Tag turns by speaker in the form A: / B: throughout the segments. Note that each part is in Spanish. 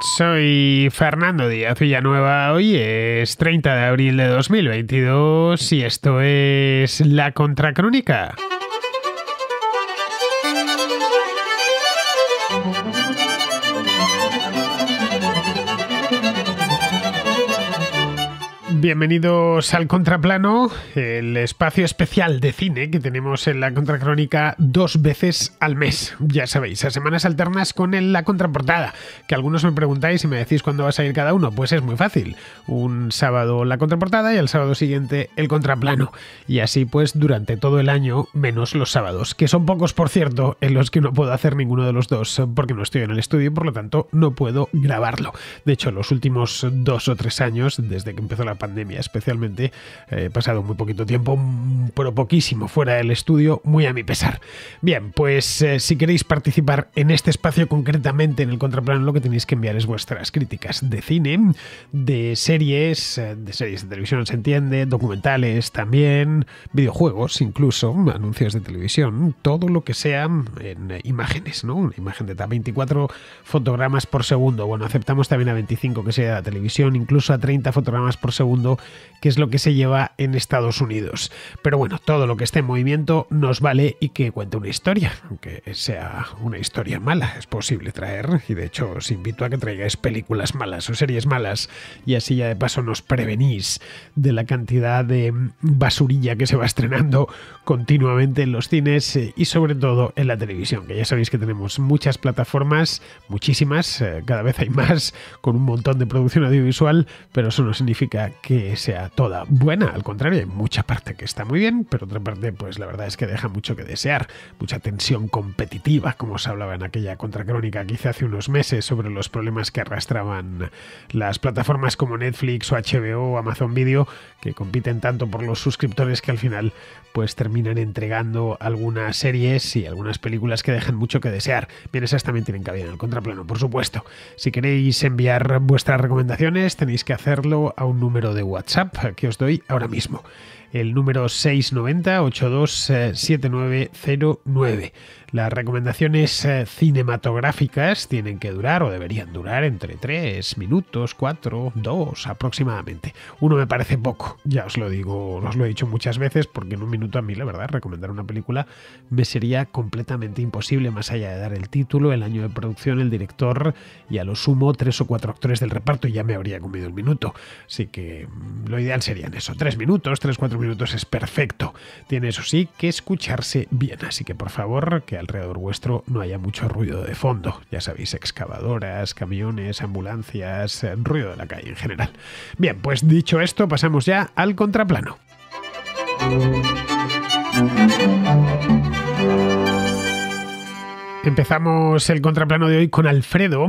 A: Soy Fernando Díaz Villanueva, hoy es 30 de abril de 2022 y esto es La Contracrónica. Bienvenidos al Contraplano, el espacio especial de cine que tenemos en La Contracrónica 2 veces al mes. Ya sabéis, a semanas alternas con la contraportada, que algunos me preguntáis y me decís cuándo va a salir cada uno. Pues es muy fácil. Un sábado la contraportada y el sábado siguiente el contraplano. Y así pues durante todo el año, menos los sábados, que son pocos por cierto, en los que no puedo hacer ninguno de los dos porque no estoy en el estudio y por lo tanto no puedo grabarlo. De hecho, los últimos 2 o 3 años, desde que empezó la pandemia especialmente, he pasado muy poquito tiempo, pero poquísimo fuera del estudio, muy a mi pesar. Bien, pues si queréis participar en este espacio concretamente en el Contraplano, lo que tenéis que enviar es vuestras críticas de cine, de series de televisión se entiende, documentales también, videojuegos incluso, anuncios de televisión, todo lo que sea en imágenes, ¿no? Una imagen de 24 fotogramas por segundo, bueno, aceptamos también a 25 que sea de la televisión, incluso a 30 fotogramas por segundo, que es lo que se lleva en Estados Unidos. Pero bueno, todo lo que esté en movimiento nos vale y que cuente una historia, aunque sea una historia mala, es posible traer, y de hecho os invito a que traigáis películas malas o series malas, y así ya de paso nos prevenís de la cantidad de basurilla que se va estrenando continuamente en los cines y sobre todo en la televisión, que ya sabéis que tenemos muchas plataformas, muchísimas, cada vez hay más, con un montón de producción audiovisual, pero eso no significa que sea toda buena, al contrario, hay mucha parte que está muy bien, pero otra parte pues la verdad es que deja mucho que desear, mucha tensión competitiva, como se hablaba en aquella contracrónica que hice hace unos meses sobre los problemas que arrastraban las plataformas como Netflix o HBO o Amazon Video, que compiten tanto por los suscriptores que al final pues terminan entregando algunas series y algunas películas que dejan mucho que desear. Bien, esas también tienen cabida en el Contraplano, por supuesto. Si queréis enviar vuestras recomendaciones, tenéis que hacerlo a un número de WhatsApp que os doy ahora mismo. El número 690-827909. Las recomendaciones cinematográficas tienen que durar o deberían durar entre 3 minutos, 4, 2 aproximadamente. Uno me parece poco, ya os lo digo, os lo he dicho muchas veces, porque en un minuto a mí, la verdad, recomendar una película me sería completamente imposible, más allá de dar el título, el año de producción, el director y a lo sumo 3 o 4 actores del reparto y ya me habría comido el minuto. Así que lo ideal serían eso, 3 minutos, 3-4 minutos es perfecto. Tiene eso sí que escucharse bien, así que por favor que alrededor vuestro no haya mucho ruido de fondo, ya sabéis, excavadoras, camiones, ambulancias, ruido de la calle en general. Bien, pues dicho esto, pasamos ya al contraplano. Empezamos el contraplano de hoy con Alfredo,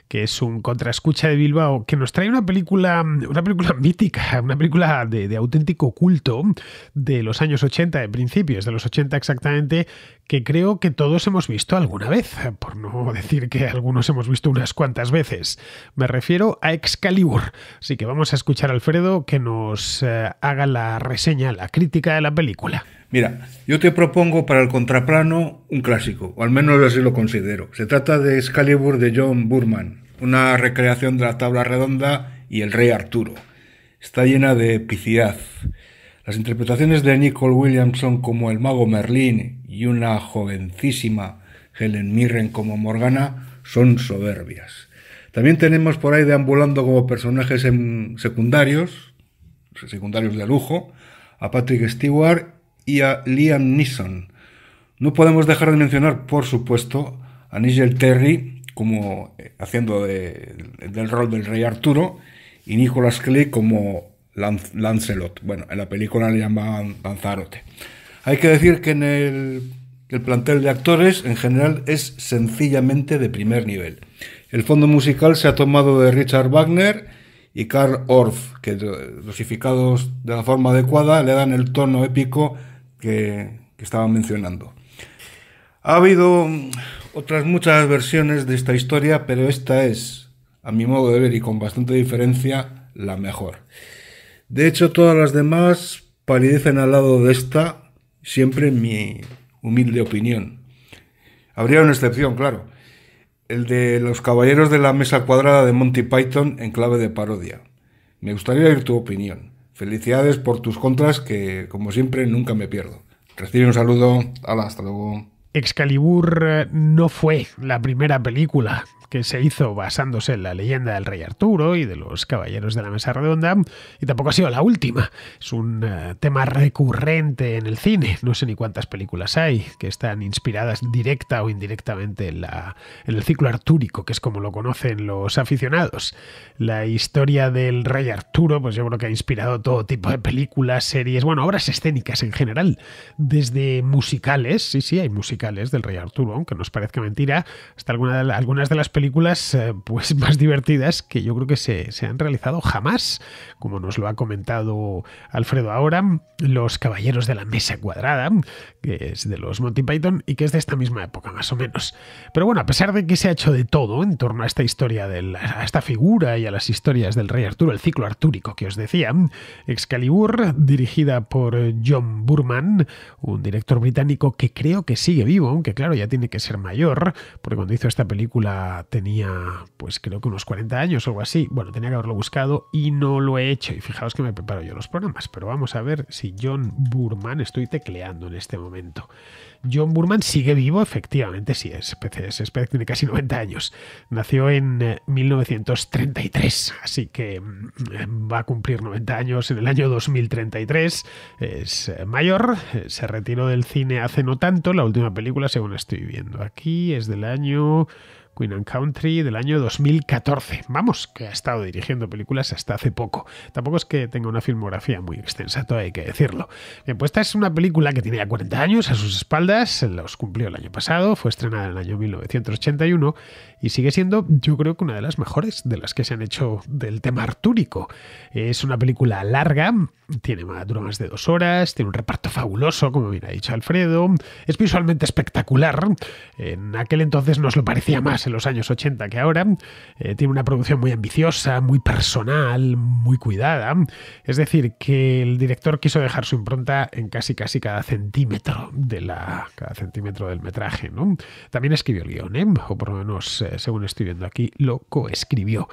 A: que es un contraescucha de Bilbao, que nos trae una película mítica, una película de auténtico culto de los años 80, de principios de los 80 exactamente, que creo que todos hemos visto alguna vez, por no decir que algunos hemos visto unas cuantas veces. Me refiero a Excalibur. Así que vamos a escuchar a Alfredo que nos haga la reseña, la crítica de la película.
B: Mira, yo te propongo para el contraplano un clásico, o al menos así lo considero. Se trata de Excalibur de John Boorman, una recreación de la tabla redonda y el rey Arturo. Está llena de epicidad. Las interpretaciones de Nicole Williamson como el mago Merlín y una jovencísima Helen Mirren como Morgana son soberbias. También tenemos por ahí deambulando como personajes secundarios de lujo, a Patrick Stewart y a Liam Neeson. No podemos dejar de mencionar, por supuesto, a Nigel Terry como haciendo del rol del rey Arturo y Nicolas Cage como Lancelot. Bueno, en la película le llamaban Lanzarote. Hay que decir que el plantel de actores en general es sencillamente de primer nivel. El fondo musical se ha tomado de Richard Wagner y Carl Orff, que dosificados de la forma adecuada le dan el tono épico que estaba mencionando. Ha habido otras muchas versiones de esta historia, pero esta es, a mi modo de ver y con bastante diferencia, la mejor. De hecho, todas las demás palidecen al lado de esta, siempre en mi humilde opinión. Habría una excepción, claro. El de los Caballeros de la Mesa Cuadrada de Monty Python en clave de parodia. Me gustaría oír tu opinión. Felicidades por tus contras que, como siempre, nunca me pierdo. Recibe un saludo. Hala, hasta luego.
A: Excalibur no fue la primera película que se hizo basándose en la leyenda del rey Arturo y de los caballeros de la mesa redonda, y tampoco ha sido la última. Es un tema recurrente en el cine. No sé ni cuántas películas hay que están inspiradas directa o indirectamente en el ciclo artúrico, que es como lo conocen los aficionados. La historia del rey Arturo, pues yo creo que ha inspirado todo tipo de películas, series, bueno, obras escénicas en general, desde musicales, sí, hay musicales del rey Arturo, aunque nos parezca mentira, hasta algunas de las películas pues más divertidas que yo creo que se han realizado jamás, como nos lo ha comentado Alfredo ahora, Los Caballeros de la Mesa Cuadrada, que es de los Monty Python y que es de esta misma época más o menos. Pero bueno, a pesar de que se ha hecho de todo en torno a esta historia, a esta figura y a las historias del rey Arturo, el ciclo artúrico que os decía, Excalibur, dirigida por John Boorman, un director británico que creo que sigue vivo, aunque claro, ya tiene que ser mayor, porque cuando hizo esta película tenía, pues creo que unos 40 años o algo así. Bueno, tenía que haberlo buscado y no lo he hecho. Y fijaos que me preparo yo los programas, pero vamos a ver si John Boorman, estoy tecleando en este momento. John Boorman sigue vivo, efectivamente, sí, tiene casi 90 años. Nació en 1933, así que va a cumplir 90 años en el año 2033. Es mayor, se retiró del cine hace no tanto. La última película, según estoy viendo aquí, es del año Queen and Country del año 2014. Vamos, que ha estado dirigiendo películas hasta hace poco. Tampoco es que tenga una filmografía muy extensa, todo hay que decirlo. Bien, pues esta es una película que tiene ya 40 años a sus espaldas, los cumplió el año pasado, fue estrenada en el año 1981 y sigue siendo, yo creo que una de las mejores de las que se han hecho del tema artúrico. Es una película larga, dura más de 2 horas, tiene un reparto fabuloso, como bien ha dicho Alfredo, es visualmente espectacular. En aquel entonces nos lo parecía más en los años 80 que ahora. Tiene una producción muy ambiciosa, muy personal, muy cuidada. Es decir, que el director quiso dejar su impronta en casi cada centímetro del metraje, ¿no? También escribió el guión, o por lo menos, según estoy viendo aquí, lo coescribió.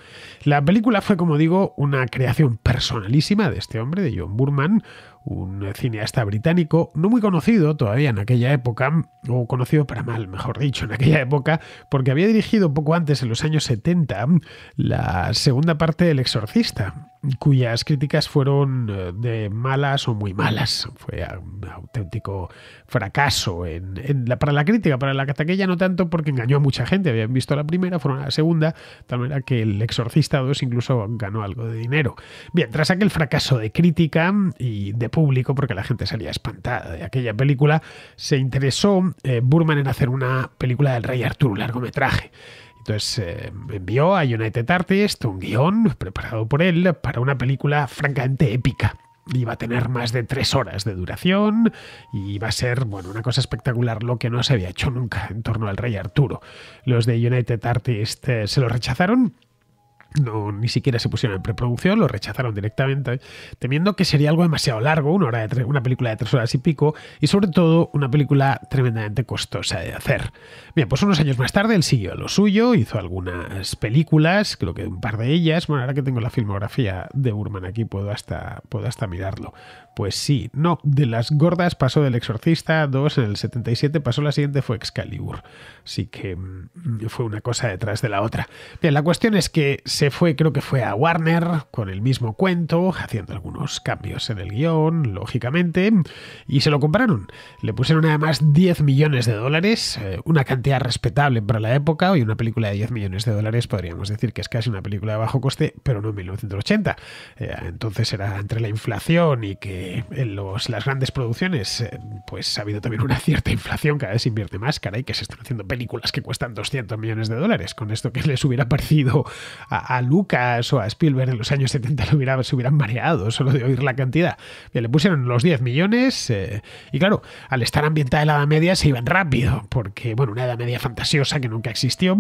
A: La película fue, como digo, una creación personalísima de este hombre, de John Boorman, un cineasta británico no muy conocido todavía en aquella época, o conocido para mal, mejor dicho, en aquella época, porque había dirigido poco antes, en los años 70, la segunda parte del Exorcista, cuyas críticas fueron de malas o muy malas. Fue un auténtico fracaso para la crítica, para la taquilla no tanto, porque engañó a mucha gente. Habían visto la primera, fueron a la segunda, de tal manera que el Exorcista 2 incluso ganó algo de dinero. Bien, tras aquel fracaso de crítica y de público, porque la gente salía espantada de aquella película, se interesó Boorman en hacer una película del rey Arturo, un largometraje. Entonces envió a United Artists un guión preparado por él para una película francamente épica. Iba a tener más de 3 horas de duración y iba a ser, bueno, una cosa espectacular, lo que no se había hecho nunca en torno al rey Arturo. Los de United Artists se lo rechazaron. No, ni siquiera se pusieron en preproducción, lo rechazaron directamente, temiendo que sería algo demasiado largo, una película de 3 horas y pico, y sobre todo una película tremendamente costosa de hacer. Bien, pues unos años más tarde él siguió lo suyo, hizo algunas películas, creo que un par de ellas. Bueno, ahora que tengo la filmografía de Boorman aquí puedo hasta mirarlo. Pues sí, no, de las gordas pasó del Exorcista 2 en el 77, pasó la siguiente, fue Excalibur. Así que fue una cosa detrás de la otra. Bien, la cuestión es que se fue, creo que fue a Warner con el mismo cuento, haciendo algunos cambios en el guión, lógicamente, y se lo compraron. Le pusieron además $10 millones, una cantidad respetable para la época, y una película de $10 millones podríamos decir que es casi una película de bajo coste, pero no en 1980. Entonces era entre la inflación y que en las grandes producciones pues ha habido también una cierta inflación, cada vez se invierte más, caray, que se están haciendo películas que cuestan $200 millones. Con esto que les hubiera parecido a Lucas o a Spielberg en los años 70 se hubieran mareado solo de oír la cantidad. Bien, le pusieron los 10 millones y claro, al estar ambientada en la Edad Media se iban rápido, porque bueno, una Edad Media fantasiosa que nunca existió.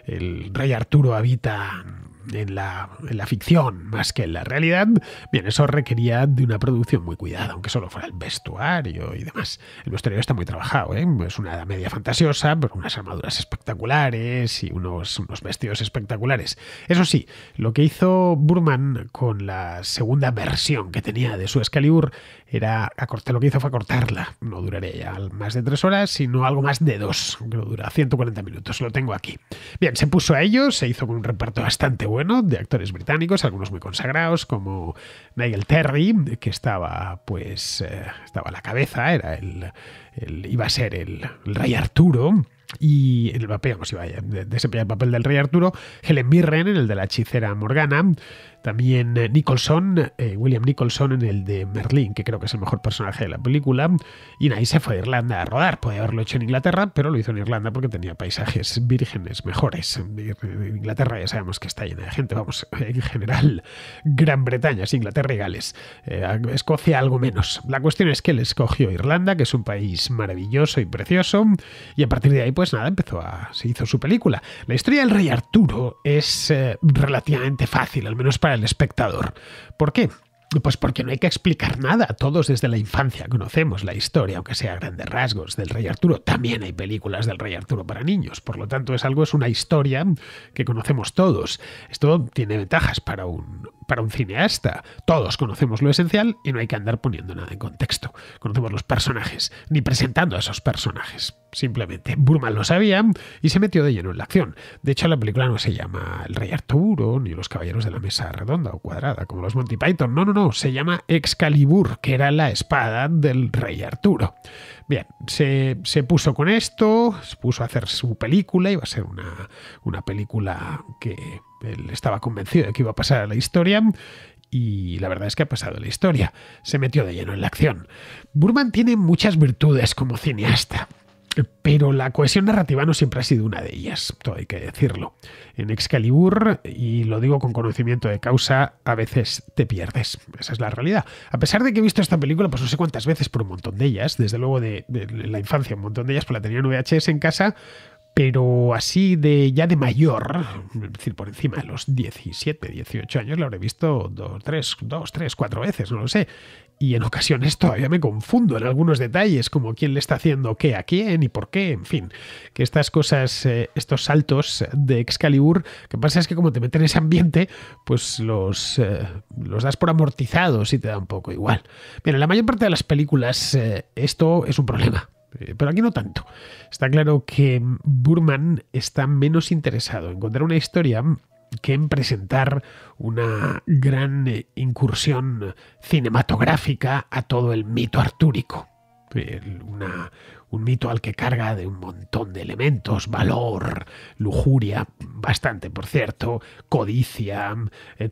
A: El rey Arturo habita en la ficción más que en la realidad, bien, eso requería de una producción muy cuidada, aunque solo fuera el vestuario y demás. El vestuario está muy trabajado, ¿eh? Es una Edad Media fantasiosa, pero unas armaduras espectaculares y unos vestidos espectaculares. Eso sí, lo que hizo Burman con la segunda versión que tenía de su Excalibur era lo que hizo fue acortarla. No duraría ya más de 3 horas, sino algo más de 2, que dura 140 minutos. Lo tengo aquí. Bien, se puso a ello, se hizo con un reparto bastante bueno de actores británicos, algunos muy consagrados, como Nigel Terry, que estaba a la cabeza, iba a ser el rey Arturo. Y en el papel, iba a desempeñar el papel del rey Arturo, Helen Mirren en el de la hechicera Morgana, también William Nicholson en el de Merlín, que creo que es el mejor personaje de la película, y ahí se fue a Irlanda a rodar. Podía haberlo hecho en Inglaterra, pero lo hizo en Irlanda porque tenía paisajes vírgenes mejores. En Inglaterra ya sabemos que está llena de gente, en general Gran Bretaña, sí, Inglaterra y Gales. Escocia algo menos. La cuestión es que él escogió Irlanda, que es un país maravilloso y precioso, y a partir de ahí pues nada, se hizo su película. La historia del rey Arturo es relativamente fácil, al menos para el espectador. ¿Por qué? Pues porque no hay que explicar nada. Todos desde la infancia conocemos la historia, aunque sea a grandes rasgos, del rey Arturo. También hay películas del rey Arturo para niños. Por lo tanto, es una historia que conocemos todos. Esto tiene ventajas para un cineasta. Todos conocemos lo esencial y no hay que andar poniendo nada en contexto. Conocemos los personajes, ni presentando a esos personajes. Simplemente Burman lo sabía y se metió de lleno en la acción. De hecho, la película no se llama El Rey Arturo, ni Los Caballeros de la Mesa Redonda o Cuadrada, como los Monty Python. No, se llama Excalibur, que era la espada del Rey Arturo. Bien, se puso con esto, se puso a hacer su película, iba a ser una película que él estaba convencido de que iba a pasar a la historia. Y la verdad es que ha pasado la historia. Se metió de lleno en la acción. Burman tiene muchas virtudes como cineasta, pero la cohesión narrativa no siempre ha sido una de ellas, todo hay que decirlo. En Excalibur, y lo digo con conocimiento de causa, a veces te pierdes. Esa es la realidad. A pesar de que he visto esta película, pues no sé cuántas veces, por un montón de ellas, desde luego de la infancia, un montón de ellas, pues la tenía en VHS en casa, pero así ya de mayor, es decir, por encima de los 17, 18 años, la habré visto 2, 3, 4 veces, no lo sé. Y en ocasiones todavía me confundo en algunos detalles, como quién le está haciendo qué a quién y por qué, en fin. Que estas cosas, estos saltos de Excalibur, que pasa es que como te meten en ese ambiente, pues los das por amortizados y te da un poco igual. Bien, en la mayor parte de las películas esto es un problema. Pero aquí no tanto. Está claro que Burman está menos interesado en contar una historia que en presentar una gran incursión cinematográfica a todo el mito artúrico. Un mito al que carga de un montón de elementos, valor, lujuria, bastante por cierto, codicia,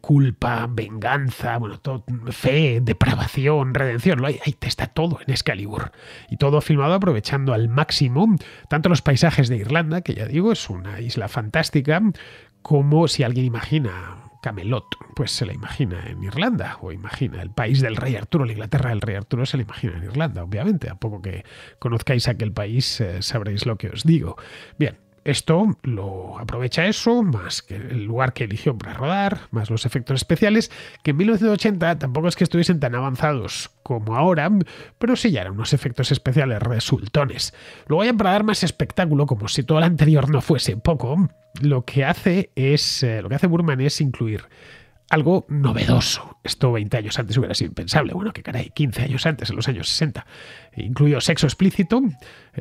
A: culpa, venganza, fe, depravación, redención. Ahí está todo en Excalibur. Y todo filmado aprovechando al máximo tanto los paisajes de Irlanda, que ya digo es una isla fantástica, como si alguien imagina Camelot, pues se la imagina en Irlanda, o imagina el país del rey Arturo, la Inglaterra del rey Arturo se la imagina en Irlanda, obviamente. A poco que conozcáis aquel país sabréis lo que os digo. Bien, esto lo aprovecha eso, más que el lugar que eligió para rodar, más los efectos especiales, que en 1980 tampoco es que estuviesen tan avanzados como ahora, pero sí ya eran unos efectos especiales resultones. Luego ya para dar más espectáculo, como si todo lo anterior no fuese poco, lo que hace Burman es incluir algo novedoso. Esto 20 años antes hubiera sido impensable. Bueno, que caray, 15 años antes, en los años 60. Incluido sexo explícito, un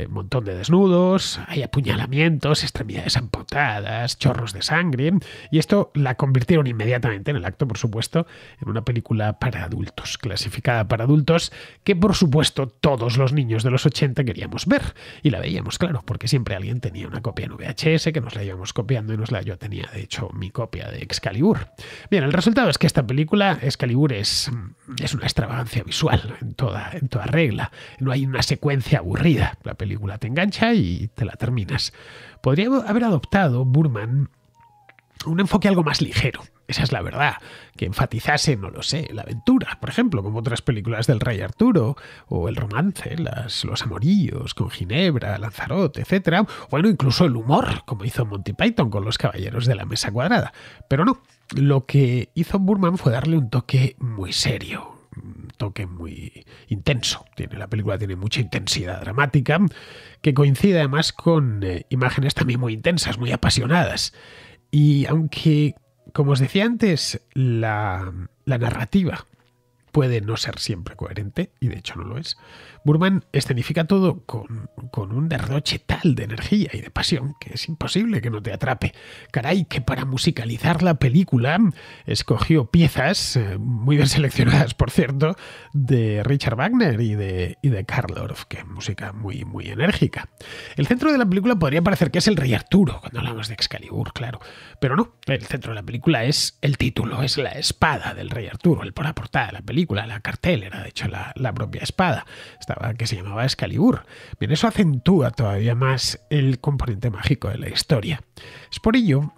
A: montón de desnudos, hay apuñalamientos, extremidades amputadas, chorros de sangre. Y esto la convirtieron inmediatamente, en el acto, por supuesto, en una película para adultos, clasificada para adultos, que por supuesto todos los niños de los 80 queríamos ver. Y la veíamos, claro, porque siempre alguien tenía una copia en VHS que nos la íbamos copiando yo tenía, de hecho, mi copia de Excalibur. Bien, el resultado es que esta película, Excalibur, es una extravagancia visual en toda regla. No hay una secuencia aburrida. La película te engancha y te la terminas. Podría haber adoptado Burman un enfoque algo más ligero. Esa es la verdad, que enfatizase, no lo sé, la aventura, por ejemplo, como otras películas del Rey Arturo, o el romance, los amoríos con Ginebra, Lanzarote, etc. Bueno, incluso el humor, como hizo Monty Python con los Caballeros de la Mesa Cuadrada. Pero no, lo que hizo Burman fue darle un toque muy serio, un toque muy intenso. La película tiene mucha intensidad dramática, que coincide además con imágenes también muy intensas, muy apasionadas. Y aunque, como os decía antes, la narrativa puede no ser siempre coherente, y de hecho no lo es, Burman escenifica todo con un derroche tal de energía y de pasión que es imposible que no te atrape. Caray, que para musicalizar la película escogió piezas, muy bien seleccionadas por cierto, de Richard Wagner y de Carl Orff, que es música muy, muy enérgica. El centro de la película podría parecer que es el Rey Arturo, cuando hablamos de Excalibur, claro, pero no, el centro de la película es el título, es la espada del Rey Arturo, la portada de la película, la cartelera, de hecho la propia espada, que se llamaba Excalibur. Bien, eso acentúa todavía más el componente mágico de la historia. Es por ello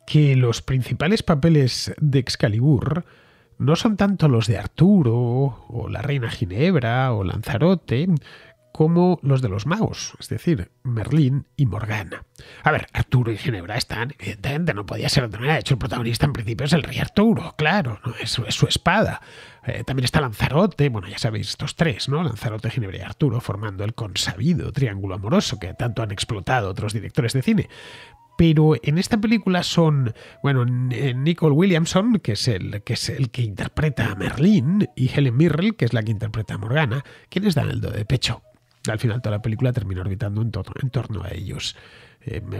A: que los principales papeles de Excalibur no son tanto los de Arturo, o la reina Ginebra, o Lanzarote, como los de los magos, es decir, Merlín y Morgana. A ver, Arturo y Ginebra están, evidentemente, no podía ser de otra manera. De hecho, el protagonista en principio es el Rey Arturo, claro, ¿no? Es su espada. También está Lanzarote, bueno, ya sabéis, estos tres, ¿no? Lanzarote, Ginebra y Arturo, formando el consabido triángulo amoroso que tanto han explotado otros directores de cine. Pero en esta película son, bueno, Nicole Williamson, que es el que interpreta a Merlín, y Helen Mirren, que es la que interpreta a Morgana, quienes dan el do de pecho. Al final toda la película termina orbitando en torno a ellos.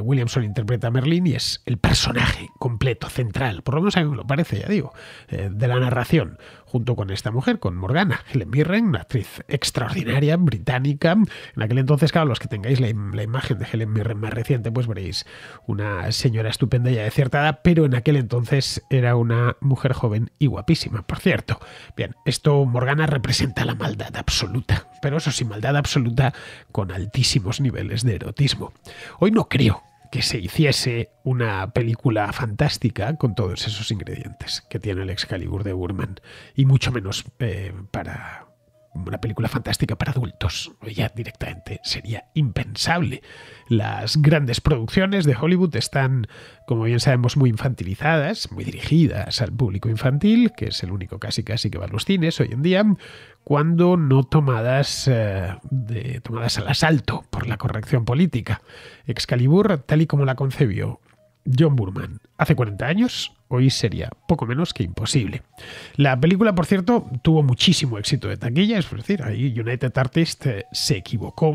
A: Williamson interpreta a Merlín y es el personaje completo, central, por lo menos a mí me lo parece, ya digo, de la narración, junto con esta mujer, con Morgana, Helen Mirren, una actriz extraordinaria, británica. En aquel entonces, claro, los que tengáis la imagen de Helen Mirren más reciente, pues veréis una señora estupenda ya de cierta edad, pero en aquel entonces era una mujer joven y guapísima, por cierto. Bien, esto, Morgana representa la maldad absoluta, pero eso sí, maldad absoluta con altísimos niveles de erotismo. Hoy no creo que se hiciese una película fantástica con todos esos ingredientes que tiene el Excalibur de Burman, y mucho menos para una película fantástica para adultos. Ya directamente sería impensable. Las grandes producciones de Hollywood están, como bien sabemos, muy infantilizadas, muy dirigidas al público infantil, que es el único casi que va a los cines hoy en día, cuando no tomadas al asalto por la corrección política. Excalibur, tal y como la concebió John Burman hace 40 años, hoy sería poco menos que imposible. La película, por cierto, tuvo muchísimo éxito de taquilla, es decir, ahí United Artists se equivocó,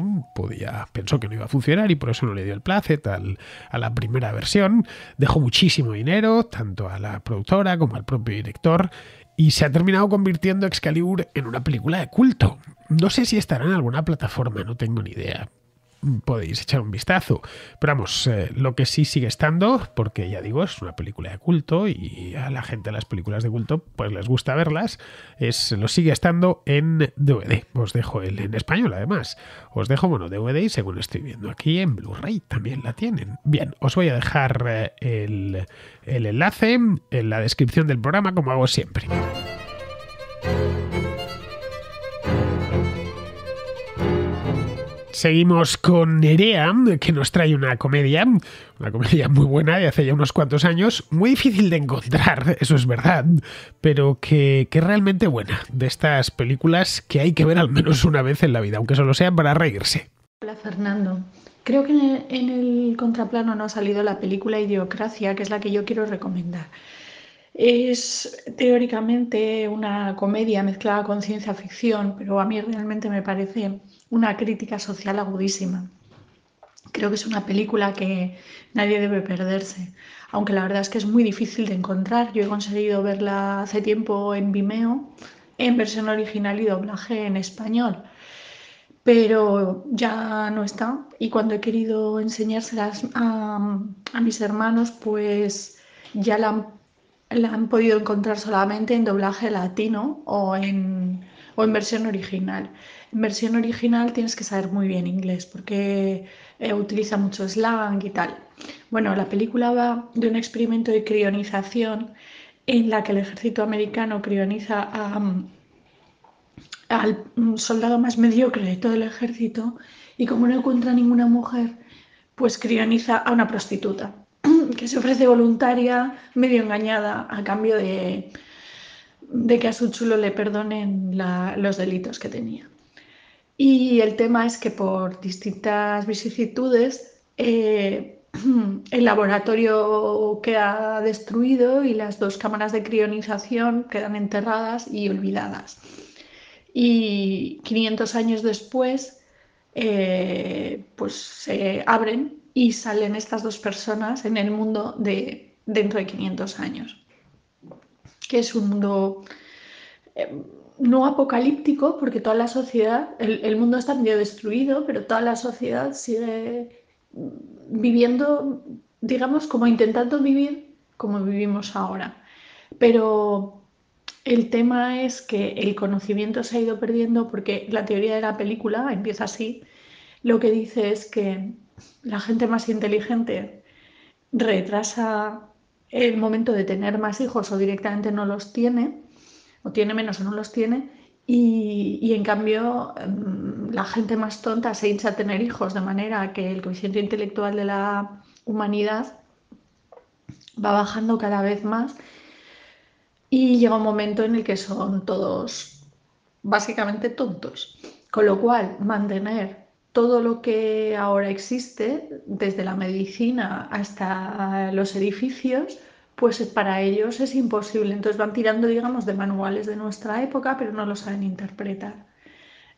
A: pensó que no iba a funcionar y por eso no le dio el plácet a la primera versión. Dejó muchísimo dinero, tanto a la productora como al propio director, y se ha terminado convirtiendo Excalibur en una película de culto. No sé si estará en alguna plataforma, no tengo ni idea. Podéis echar un vistazo, pero vamos, lo que sí sigue estando, porque ya digo, es una película de culto y a la gente de las películas de culto pues les gusta verlas, lo sigue estando en DVD. Os dejo en español, además os dejo, DVD, y según estoy viendo aquí, en Blu-ray también la tienen. Bien, os voy a dejar el enlace en la descripción del programa, como hago siempre. Seguimos con Nerea, que nos trae una comedia muy buena de hace ya unos cuantos años, muy difícil de encontrar, eso es verdad, pero que es realmente buena, de estas películas que hay que ver al menos una vez en la vida, aunque solo sea para reírse.
C: Hola Fernando, creo que en el contraplano no ha salido la película Idiocracia, que es la que yo quiero recomendar. Es teóricamente una comedia mezclada con ciencia ficción, pero a mí realmente me parece una crítica social agudísima. Creo que es una película que nadie debe perderse, aunque la verdad es que es muy difícil de encontrar. Yo he conseguido verla hace tiempo en Vimeo, en versión original y doblaje en español, pero ya no está. Y cuando he querido enseñárselas a mis hermanos, pues ya la han podido encontrar solamente en doblaje latino o en o en versión original. En versión original tienes que saber muy bien inglés porque utiliza mucho slang y tal. Bueno, la película va de un experimento de crionización en la que el ejército americano crioniza al soldado más mediocre de todo el ejército y como no encuentra ninguna mujer, pues crioniza a una prostituta que se ofrece voluntaria, medio engañada, a cambio de que a su chulo le perdonen los delitos que tenía. Y el tema es que por distintas vicisitudes el laboratorio queda destruido y las 2 cámaras de crionización quedan enterradas y olvidadas. Y 500 años después pues se abren y salen estas 2 personas en el mundo dentro de 500 años, que es un mundo no apocalíptico, porque toda la sociedad, el mundo está medio destruido, pero toda la sociedad sigue viviendo, digamos, como intentando vivir como vivimos ahora. Pero el tema es que el conocimiento se ha ido perdiendo porque la teoría de la película empieza así. Lo que dice es que la gente más inteligente retrasa el momento de tener más hijos o directamente no los tiene, o tiene menos o no los tiene, y en cambio la gente más tonta se hincha a tener hijos, de manera que el coeficiente intelectual de la humanidad va bajando cada vez más y llega un momento en el que son todos básicamente tontos. Con lo cual, mantener todo lo que ahora existe, desde la medicina hasta los edificios, pues para ellos es imposible. Entonces van tirando, digamos, de manuales de nuestra época, pero no lo saben interpretar.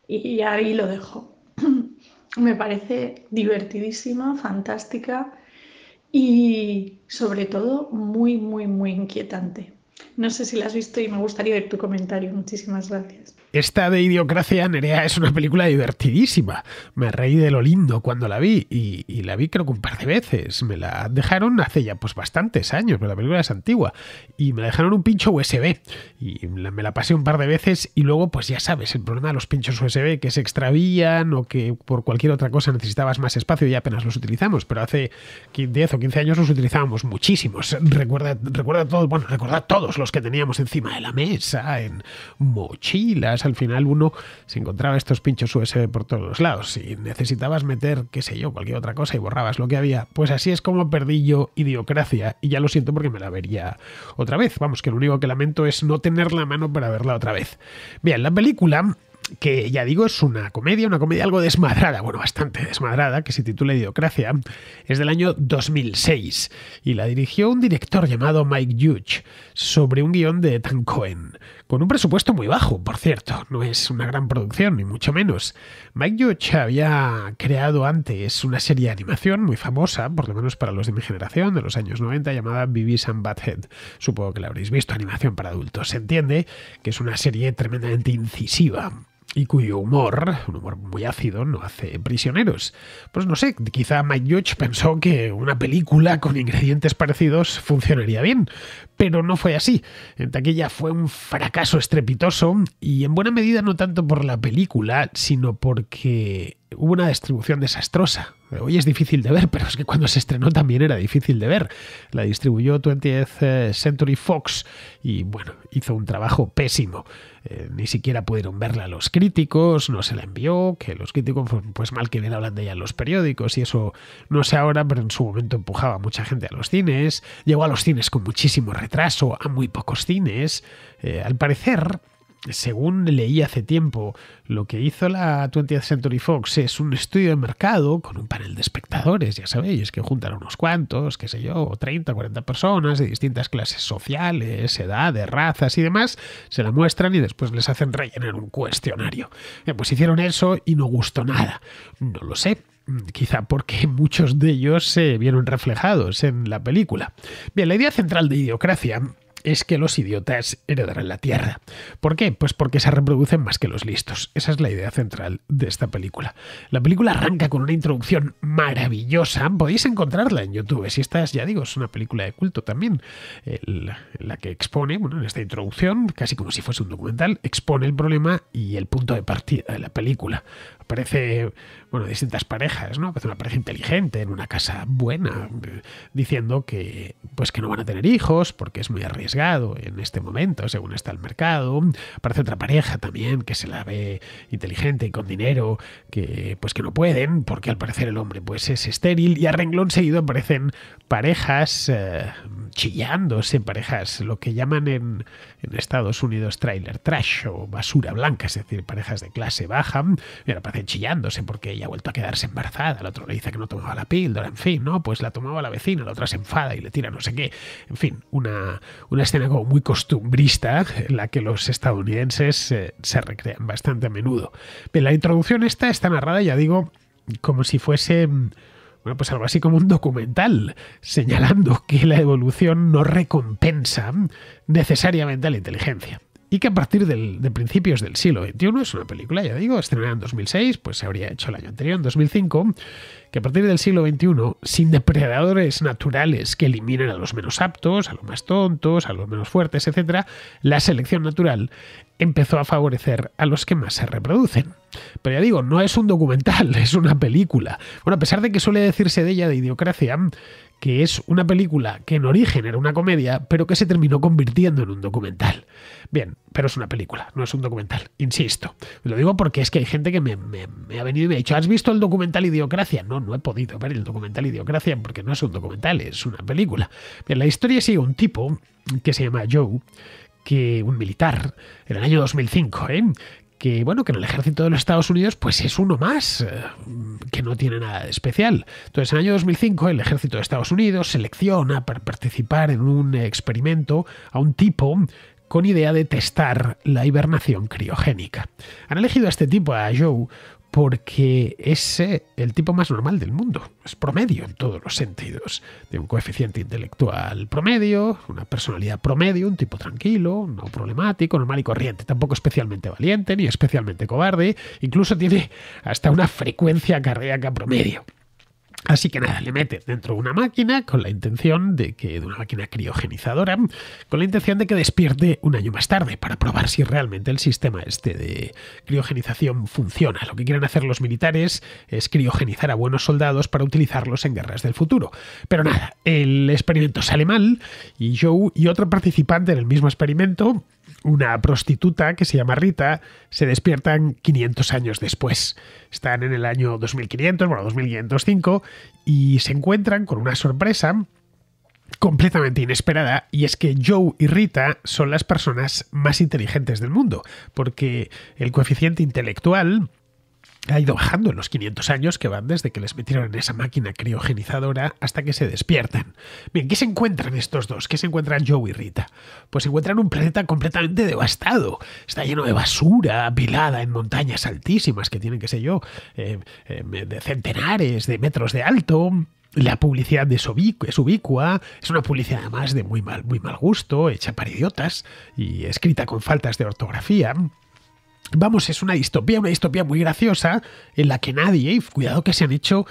C: Y ahí lo dejo. Me parece divertidísima, fantástica y sobre todo muy, muy, muy inquietante. No sé si la has visto y me gustaría ver tu comentario. Muchísimas gracias.
A: Esta de Idiocracia, Nerea, es una película divertidísima. Me reí de lo lindo cuando la vi y la vi creo que un par de veces. Me la dejaron hace ya pues bastantes años, pero la película es antigua. Y me la dejaron un pincho USB y me la pasé un par de veces y luego pues ya sabes, el problema de los pinchos USB que se extravían o que por cualquier otra cosa necesitabas más espacio y apenas los utilizamos, pero hace 10 o 15 años los utilizábamos muchísimos. Recuerda todos los que teníamos encima de la mesa, en mochilas. Al final uno se encontraba estos pinchos USB por todos los lados. Si necesitabas meter, qué sé yo, cualquier otra cosa y borrabas lo que había, pues así es como perdí yo Idiocracia. Y ya lo siento porque me la vería otra vez. Vamos, que lo único que lamento es no tener la mano para verla otra vez. Bien, la película, que ya digo es una comedia algo desmadrada, bueno, bastante desmadrada, que se titula Idiocracia, es del año 2006 y la dirigió un director llamado Mike Judge sobre un guión de Ethan Coen, con un presupuesto muy bajo, por cierto, no es una gran producción, ni mucho menos. Mike Judge había creado antes una serie de animación muy famosa, por lo menos para los de mi generación, de los años 90, llamada Beavis and Butthead. Supongo que la habréis visto, animación para adultos. Se entiende que es una serie tremendamente incisiva y cuyo humor, un humor muy ácido, no hace prisioneros. Pues no sé, quizá Mike Judge pensó que una película con ingredientes parecidos funcionaría bien, pero no fue así. En taquilla fue un fracaso estrepitoso y en buena medida no tanto por la película, sino porque hubo una distribución desastrosa. Hoy es difícil de ver, pero es que cuando se estrenó también era difícil de ver. La distribuyó 20th Century Fox y, bueno, hizo un trabajo pésimo. Ni siquiera pudieron verla los críticos, no se la envió, que los críticos, pues mal que bien hablan de ella en los periódicos y eso no sé ahora, pero en su momento empujaba a mucha gente a los cines. Llegó a los cines con muchísimo retraso, a muy pocos cines. Al parecer, según leí hace tiempo, lo que hizo la 20th Century Fox es un estudio de mercado con un panel de espectadores, ya sabéis, que juntan unos cuantos, qué sé yo, 30, 40 personas de distintas clases sociales, edades, razas y demás, se la muestran y después les hacen rellenar un cuestionario. Pues hicieron eso y no gustó nada. No lo sé. Quizá porque muchos de ellos se vieron reflejados en la película. Bien, la idea central de Idiocracia es que los idiotas heredarán la Tierra. ¿Por qué? Pues porque se reproducen más que los listos. Esa es la idea central de esta película. La película arranca con una introducción maravillosa. Podéis encontrarla en YouTube. Si esta, ya digo, es una película de culto también. La que expone, bueno, en esta introducción, casi como si fuese un documental, expone el problema y el punto de partida de la película. Aparece, bueno, distintas parejas, ¿no? Aparece una pareja inteligente en una casa buena, diciendo que, pues que no van a tener hijos porque es muy arriesgado en este momento, según está el mercado. Aparece otra pareja también que se la ve inteligente y con dinero, que pues que no pueden porque al parecer el hombre pues es estéril, y a renglón seguido aparecen parejas chillándose, parejas, lo que llaman en Estados Unidos trailer trash o basura blanca, es decir, parejas de clase baja, y ahora aparecen chillándose porque ella ha vuelto a quedarse embarazada, el otro le dice que no tomaba la píldora, en fin, ¿no? Pues la tomaba la vecina, la otra se enfada y le tira no sé qué, en fin, una escena como muy costumbrista en la que los estadounidenses se recrean bastante a menudo. Bien, la introducción esta está narrada, ya digo, como si fuese, bueno, pues algo así como un documental, señalando que la evolución no recompensa necesariamente a la inteligencia. Y que a partir de principios del siglo XXI, es una película, ya digo, estrenada en 2006, pues se habría hecho el año anterior, en 2005, que a partir del siglo XXI, sin depredadores naturales que eliminen a los menos aptos, a los más tontos, a los menos fuertes, etc., la selección natural empezó a favorecer a los que más se reproducen. Pero ya digo, no es un documental, es una película. Bueno, a pesar de que suele decirse de ella, de Idiocracia, que es una película que en origen era una comedia, pero que se terminó convirtiendo en un documental. Bien, pero es una película, no es un documental, insisto. Lo digo porque es que hay gente que me ha venido y me ha dicho, ¿has visto el documental Idiocracia? No he podido ver el documental Idiocracia porque no es un documental, es una película. Bien, la historia sigue un tipo que se llama Joe, un militar, en el año 2005, que bueno, que en el ejército de los Estados Unidos pues es uno más, que no tiene nada de especial. Entonces en el año 2005 el ejército de Estados Unidos selecciona para participar en un experimento a un tipo con idea de testar la hibernación criogénica. Han elegido a este tipo, a Joe, porque es el tipo más normal del mundo. Es promedio en todos los sentidos. De un coeficiente intelectual promedio, una personalidad promedio, un tipo tranquilo, no problemático, normal y corriente. Tampoco especialmente valiente ni especialmente cobarde. Incluso tiene hasta una frecuencia cardíaca promedio. Así que nada, le mete dentro de una máquina con la intención de una máquina criogenizadora, con la intención de que despierte un año más tarde para probar si realmente el sistema este de criogenización funciona. Lo que quieren hacer los militares es criogenizar a buenos soldados para utilizarlos en guerras del futuro. Pero nada, el experimento sale mal y Joe y otro participante en el mismo experimento, una prostituta que se llama Rita, se despiertan 500 años después. Están en el año 2505, y se encuentran con una sorpresa completamente inesperada, y es que Joe y Rita son las personas más inteligentes del mundo, porque el coeficiente intelectual ha ido bajando en los 500 años que van desde que les metieron en esa máquina criogenizadora hasta que se despiertan. Bien, ¿qué se encuentran estos dos? ¿Qué se encuentran Joe y Rita? Pues se encuentran un planeta completamente devastado. Está lleno de basura, apilada en montañas altísimas que tienen, qué sé yo, de centenares de metros de alto. La publicidad es ubicua, es una publicidad además de muy mal gusto, hecha para idiotas y escrita con faltas de ortografía. Vamos, es una distopía muy graciosa en la que nadie, y cuidado que se han hecho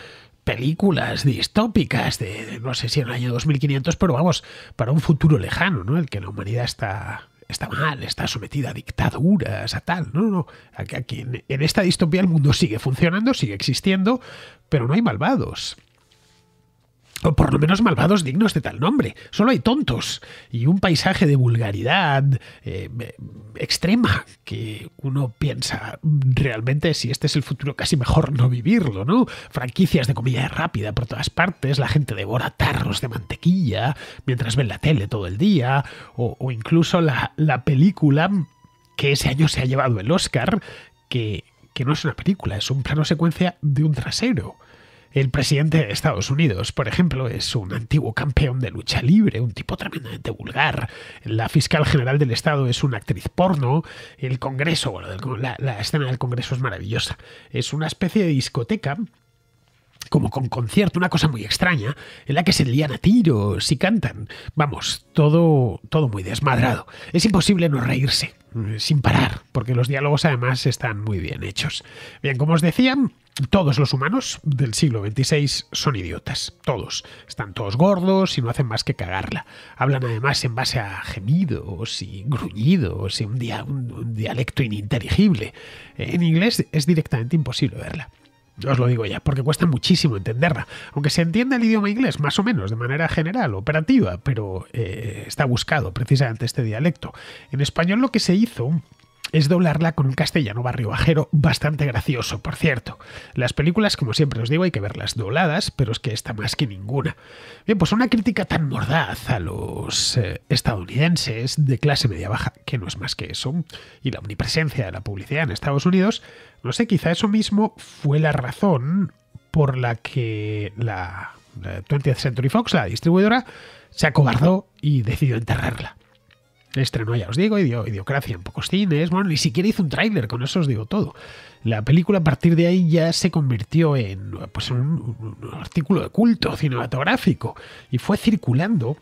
A: películas distópicas de no sé si en el año 2500, pero vamos, para un futuro lejano, ¿no? El que la humanidad está mal, está sometida a dictaduras, a tal. No. Aquí en esta distopía el mundo sigue funcionando, sigue existiendo, pero no hay malvados. O por lo menos malvados dignos de tal nombre. Solo hay tontos. Y un paisaje de vulgaridad extrema que uno piensa, realmente, si este es el futuro, casi mejor no vivirlo, ¿no? Franquicias de comida rápida por todas partes, la gente devora tarros de mantequilla mientras ven la tele todo el día, o incluso la película que ese año se ha llevado el Oscar, que no es una película, es un plano secuencia de un trasero. El presidente de Estados Unidos, por ejemplo, es un antiguo campeón de lucha libre, un tipo tremendamente vulgar. La fiscal general del Estado es una actriz porno. El Congreso, bueno, la escena del Congreso es maravillosa. Es una especie de discoteca como con concierto, una cosa muy extraña, en la que se lían a tiros y cantan. Vamos, todo muy desmadrado. Es imposible no reírse, sin parar, porque los diálogos además están muy bien hechos. Bien, como os decía, todos los humanos del siglo XXVI son idiotas, todos. Están todos gordos y no hacen más que cagarla. Hablan además en base a gemidos y gruñidos y un dialecto ininteligible. En inglés es directamente imposible verla. Os lo digo ya, porque cuesta muchísimo entenderla. Aunque se entienda el idioma inglés, más o menos, de manera general, operativa, pero está buscado precisamente este dialecto. En español lo que se hizo es doblarla con un castellano barrio bajero bastante gracioso, por cierto. Las películas, como siempre os digo, hay que verlas dobladas, pero es que esta más que ninguna. Bien, pues una crítica tan mordaz a los estadounidenses de clase media-baja, que no es más que eso, y la omnipresencia de la publicidad en Estados Unidos, no sé, quizá eso mismo fue la razón por la que la 20th Century Fox, la distribuidora, se acobardó y decidió enterrarla. Estrenó, ya os digo, Idiocracia en pocos cines. Bueno, ni siquiera hizo un tráiler, con eso os digo todo. La película a partir de ahí ya se convirtió en un artículo de culto cinematográfico y fue circulando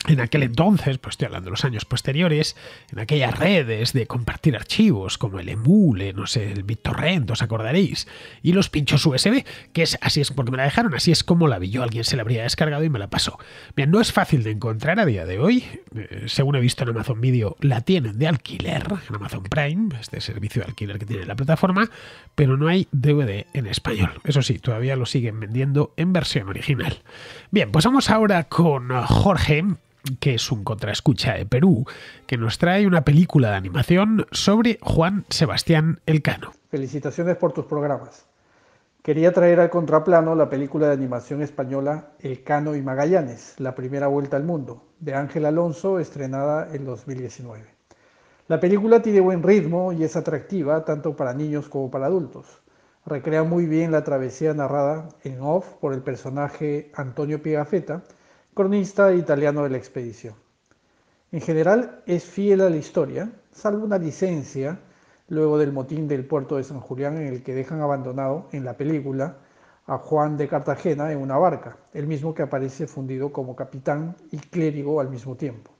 A: en aquel entonces, pues estoy hablando de los años posteriores, en aquellas redes de compartir archivos como el Emule, no sé, el BitTorrent, os acordaréis, y los pinchos USB, que así es porque me la dejaron, así es como la vi yo, alguien se la habría descargado y me la pasó. Bien, no es fácil de encontrar a día de hoy, según he visto en Amazon Video, la tienen de alquiler, en Amazon Prime, este servicio de alquiler que tiene la plataforma, pero no hay DVD en español. Eso sí, todavía lo siguen vendiendo en versión original. Bien, pues vamos ahora con Jorge, que es un contraescucha de Perú, que nos trae una película de animación sobre Juan Sebastián Elcano.
D: Felicitaciones por tus programas. Quería traer al contraplano la película de animación española Elcano y Magallanes, la primera vuelta al mundo, de Ángel Alonso, estrenada en 2019. La película tiene buen ritmo y es atractiva tanto para niños como para adultos. Recrea muy bien la travesía narrada en off por el personaje Antonio Pigafetta, cronista italiano de la expedición. En general es fiel a la historia, salvo una licencia luego del motín del puerto de San Julián, en el que dejan abandonado en la película a Juan de Cartagena en una barca, el mismo que aparece fundido como capitán y clérigo al mismo tiempo.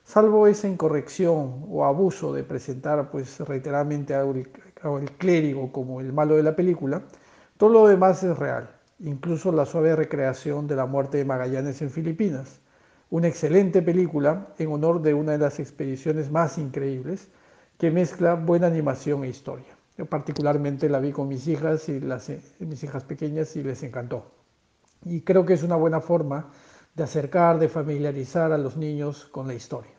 D: Salvo esa incorrección o abuso de presentar reiteradamente al clérigo como el malo de la película, todo lo demás es real. Incluso la suave recreación de la muerte de Magallanes en Filipinas, una excelente película en honor de una de las expediciones más increíbles que mezcla buena animación e historia. Yo particularmente la vi con mis hijas mis hijas pequeñas y les encantó. Y creo que es una buena forma de acercar, de familiarizar a los niños con la historia.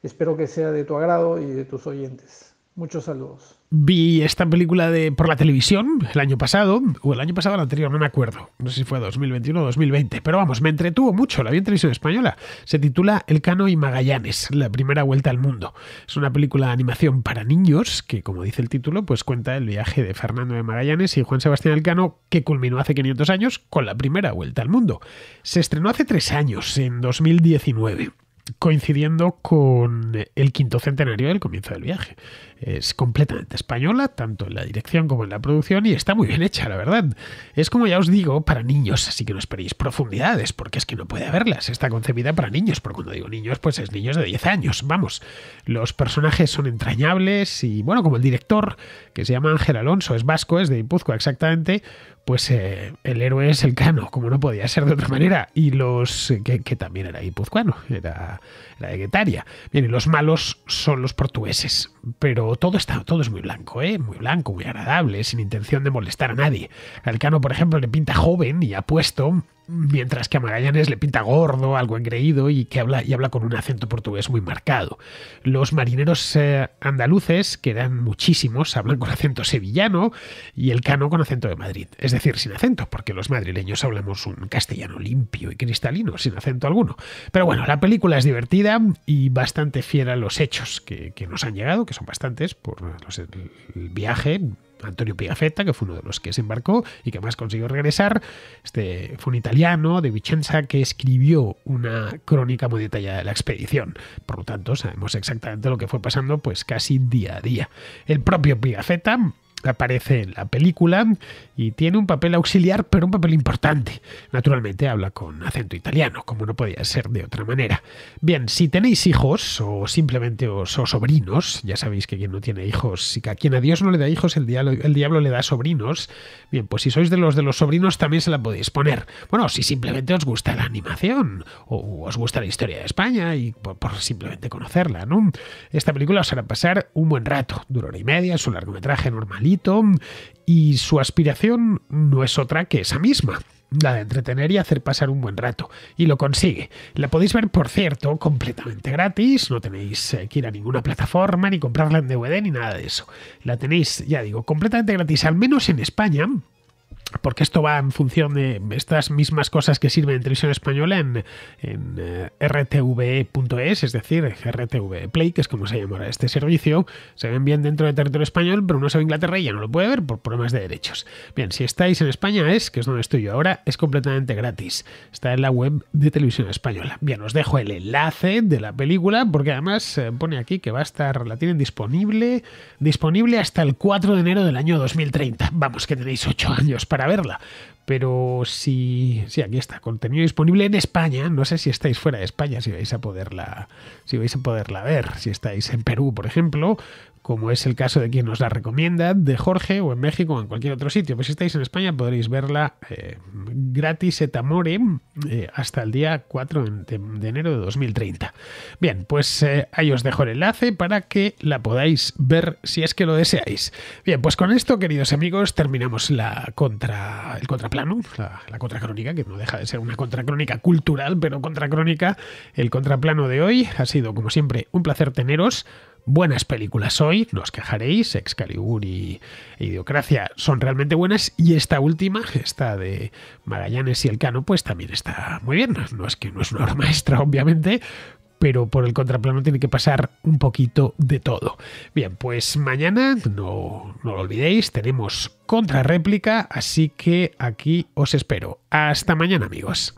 D: Espero que sea de tu agrado y de tus oyentes. Muchos saludos.
A: Vi esta película por la televisión el año pasado, o el año pasado o el anterior, no me acuerdo. No sé si fue 2021 o 2020. Pero vamos, me entretuvo mucho, la vi en televisión española. Se titula Elcano y Magallanes, la primera vuelta al mundo. Es una película de animación para niños que, como dice el título, pues cuenta el viaje de Fernando de Magallanes y Juan Sebastián Elcano, que culminó hace 500 años con la primera vuelta al mundo. Se estrenó hace 3 años, en 2019. Coincidiendo con el 5º centenario del comienzo del viaje. Es completamente española, tanto en la dirección como en la producción, y está muy bien hecha, la verdad. Es, como ya os digo, para niños, así que no esperéis profundidades, porque es que no puede haberlas. Está concebida para niños, pero cuando digo niños, pues es niños de 10 años. Vamos, los personajes son entrañables y, bueno, como el director, que se llama Ángel Alonso, es vasco, es de Guipúzcoa exactamente, pues el héroe es Elcano, como no podía ser de otra manera, y que también era guipuzcoano, era de Guetaria. Bien, y los malos son los portugueses, pero todo es muy blanco, muy blanco, muy agradable, sin intención de molestar a nadie. A Elcano, por ejemplo, le pinta joven y apuesto, mientras que a Magallanes le pinta gordo, algo engreído y habla con un acento portugués muy marcado. Los marineros andaluces, que eran muchísimos, hablan con acento sevillano y Elcano con acento de Madrid. Es decir, sin acento, porque los madrileños hablamos un castellano limpio y cristalino, sin acento alguno. Pero bueno, la película es divertida y bastante fiel a los hechos que nos han llegado, que son bastantes, por el viaje. Antonio Pigafetta, que fue uno de los que se embarcó y que más consiguió regresar. Fue un italiano de Vicenza que escribió una crónica muy detallada de la expedición. Por lo tanto, sabemos exactamente lo que fue pasando pues casi día a día. El propio Pigafetta aparece en la película y tiene un papel auxiliar, pero un papel importante. Naturalmente habla con acento italiano, como no podía ser de otra manera. Bien, si tenéis hijos o simplemente os sobrinos, ya sabéis que quien no tiene hijos, y a quien a Dios no le da hijos, el diablo le da sobrinos. Bien, pues si sois de los sobrinos también se la podéis poner. Bueno, si simplemente os gusta la animación o os gusta la historia de España y por simplemente conocerla, ¿no? Esta película os hará pasar un buen rato, dura 1 hora y media, es un largometraje normalito y su aspiración no es otra que esa misma, la de entretener y hacer pasar un buen rato, y lo consigue. La podéis ver, por cierto, completamente gratis, no tenéis que ir a ninguna plataforma ni comprarla en DVD ni nada de eso. La tenéis, ya digo, completamente gratis, al menos en España, porque esto va en función de estas mismas cosas que sirven en televisión española en rtve.es, es decir, RTV Play, que es como se llama ahora este servicio. Se ven bien dentro del territorio español, pero uno se va a Inglaterra y ya no lo puede ver por problemas de derechos. Bien, si estáis en España que es donde estoy yo ahora, es completamente gratis. Está en la web de televisión española. Bien, os dejo el enlace de la película, porque además pone aquí que la tienen disponible hasta el 4 de enero del año 2030. Vamos, que tenéis 8 años para verla, pero sí, aquí está, contenido disponible en España. No sé si estáis fuera de España, si vais a poderla ver, si estáis en Perú, por ejemplo, como es el caso de quien nos la recomienda, de Jorge, o en México o en cualquier otro sitio. Pues si estáis en España podréis verla gratis et amore hasta el día 4 de enero de 2030. Bien, pues ahí os dejo el enlace para que la podáis ver si es que lo deseáis. Bien, pues con esto, queridos amigos, terminamos el contraplano, la contracrónica, que no deja de ser una contracrónica cultural, pero contracrónica. El contraplano de hoy ha sido, como siempre, un placer teneros. Buenas películas hoy, no os quejaréis. Excalibur y Idiocracia son realmente buenas, y esta última, esta de Magallanes y Elcano, pues también está muy bien. No es una obra maestra, obviamente, pero por el contraplano tiene que pasar un poquito de todo. Bien, pues mañana, no lo olvidéis, tenemos contrarréplica, así que aquí os espero. Hasta mañana, amigos.